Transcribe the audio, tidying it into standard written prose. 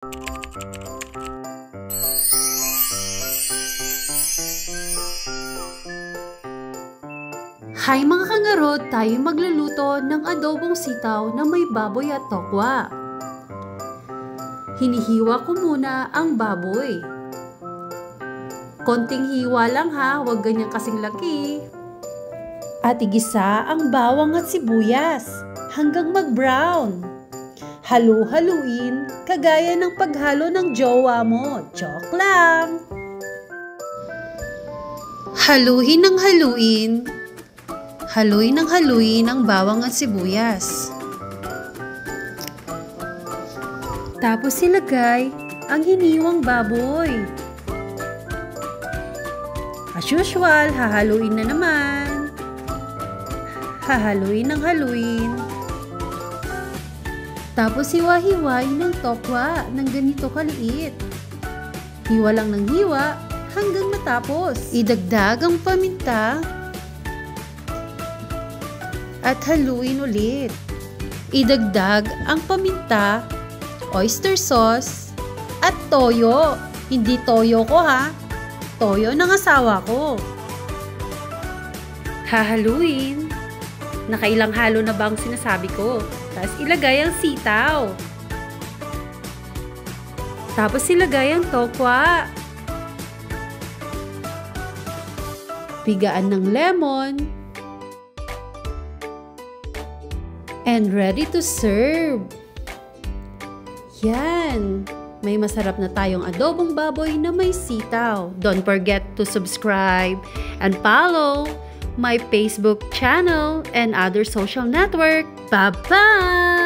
Hi mga kangarot, tayo magluluto ng adobong sitaw na may baboy at tokwa. Hinihiwa ko muna ang baboy. Konting hiwa lang ha, huwag ganyan kasing laki. At igisa ang bawang at sibuyas hanggang mag-brown. Halu-haluin kagaya ng paghalo ng jowa mo. Joke lang! Haluin ng haluin. Haluin ng haluin ang bawang at sibuyas. Tapos ilagay ang hiniwang baboy. As usual, hahaluin na naman. Hahaluin ng haluin. Tapos hiwa-hiwain ng tokwa ng ganito kaliit. Hiwa lang ng hiwa hanggang matapos. Idagdag ang paminta at haluin ulit. Idagdag ang paminta, oyster sauce, at toyo. Hindi toyo ko ha. Toyo ng asawa ko. Hahaluin. Nakailang halo na ba ang sinasabi ko? Tapos ilagay ang sitaw. Tapos ilagay ang tokwa. Pigaan ng lemon. And ready to serve. Yan. May masarap na tayong adobong baboy na may sitaw. Don't forget to subscribe and follow my Facebook channel and other social network. Bye-bye!